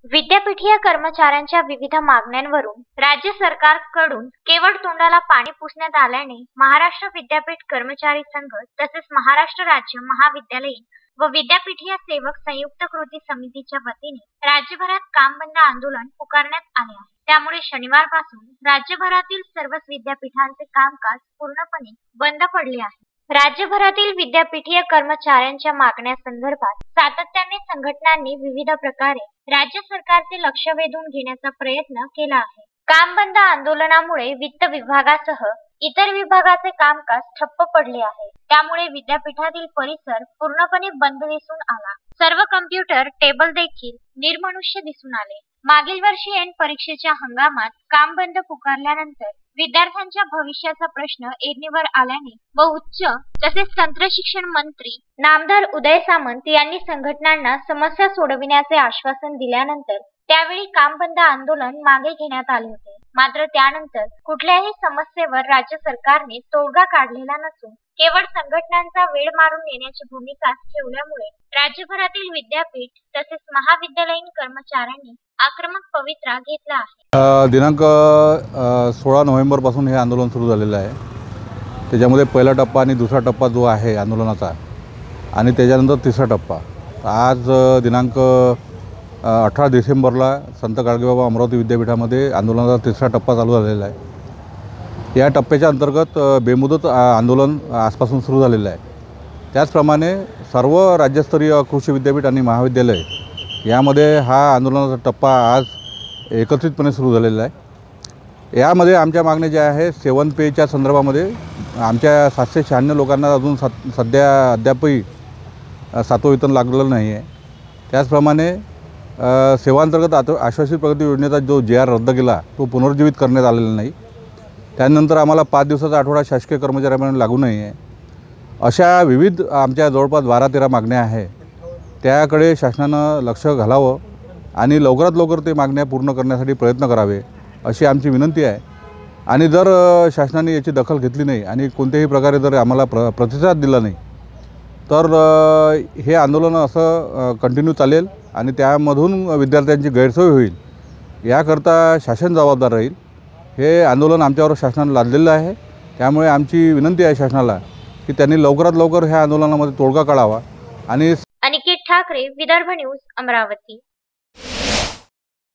विद्यापीठीय कर्मचाऱ्यांच्या विविध मागण्यांवरून राज्य सरकारकडून केवळ तोंडाला पाणी पुसण्यात आल्याने महाराष्ट्र विद्यापीठ कर्मचारी संघ तसेच महाराष्ट्र राज्य महाविद्यालयीन व विद्यापीठीय सेवक संयुक्त कृती समितीच्या वतीने राज्यभरात काम बंद आंदोलन पुकारण्यात आले आहे। त्यामुळे शनिवारपासून राज्यभरातील सर्वच विद्यापीठांचे कामकाज पूर्णपणे बंद पडले आहे। राज्यभरातील विद्यापीठीय कर्मचाऱ्यांच्या मागण्यासंदर्भात सातत्याने संघटनांनी विविध प्रकारे राज्य सरकारचे लक्ष वेधून घेण्याचा प्रयत्न केला आहे। काम बंद आंदोलनामुळे वित्त विभागासह इतर विभागाचे कामकाज ठप्प पडले आहे। त्यामुळे विद्यापीठातील परिसर पूर्णपणे बंद दिसून आला। सर्व कम्प्युटर टेबल देखील निर्मनुष्य दिसून आले। मागील वर्षी ऐन परीक्षेच्या हंगामात काम बंद पुकारल्यानंतर विद्यार्थ्यांच्या भविष्याचा प्रश्न ऐरणीवर आल्याने व उच्च तसेच तंत्रशिक्षण मंत्री नामदार उदय सामंत यांनी संघटनांना समस्या सोडविण्याचे आश्वासन दिल्यानंतर त्यावेळी काम बंद आंदोलन मागे घेण्यात आले होते। मात्र त्यानंतर कुठल्याही समस्येवर राज्य सरकारने तोडगा काढलेला नसून केवळ संघटनांचा वेळ मारून नेण्याची भूमिका ठेवल्यामुळे राज्यभरातील विद्यापीठ तसेच महाविद्यालयीन कर्मचाऱ्यांनी आक्रमक पवित्रा घेतला आहे। दिनांक 16 नोव्हेंबर पासून हे आंदोलन सुरू झालेलं आहे। त्याच्यामध्ये पहिला टप्पा आणि दुसरा टप्पा जो आहे आंदोलनाचा आणि त्याच्यानंतर तिसरा टप्पा आज दिनांक 18 डिसेंबरला संत गाडगेबाबा अमरावती विद्यापीठामध्ये आंदोलनाचा तिसरा टप्पा चालू झालेला आहे। या टप्प्याच्या अंतर्गत बेमुदत आंदोलन आजपासून सुरू झालेलं आहे। त्याचप्रमाणे सर्व राज्यस्तरीय कृषी विद्यापीठ आणि महाविद्यालय यामध्ये हा आंदोलनाचा टप्पा आज एकत्रितपणे सुरू झालेला आहे। यामध्ये आमच्या मागण्या ज्या आहे 7 पेच्या संदर्भामध्ये आमच्या 796 लोकांना अजून सध्या अद्यापही 7वं वेतन लागलेलं नाही आहे। त्याचप्रमाणे सेवांतर्गत आश्वासित प्रगती योजनेचा जो JR रद्द केला तो पुनर्जीवित करण्यात आलेला नाही। त्यानंतर आम्हाला 5 दिवसाचा आठवडा शासकीय कर्मचाऱ्यांना लागू नाही आहे। अशा विविध आमच्या जवळपास 12-13 मागण्या आहे, त्याकडे शासनानं लक्ष घालावं आणि लवकरात लवकर ते मागण्या पूर्ण करण्यासाठी प्रयत्न करावे अशी आमची विनंती आहे। आणि जर शासनाने याची दखल घेतली नाही आणि कोणत्याही प्रकारे जर आम्हाला प्रतिसाद दिला नाही तर हे आंदोलन असं कंटिन्यू चालेल आणि त्यामधून विद्यार्थ्यांची गैरसोय होईल। याकरता शासन जबाबदार राहील। हे आंदोलन आमच्यावर शासनाने लादलेलं आहे। त्यामुळे आमची विनंती आहे शासनाला की त्यांनी लवकरात लवकर ह्या आंदोलनामध्ये तोडगा काढावा। आणि अनिकेत ठाकरे, विदर्भ न्यूज, अमरावती।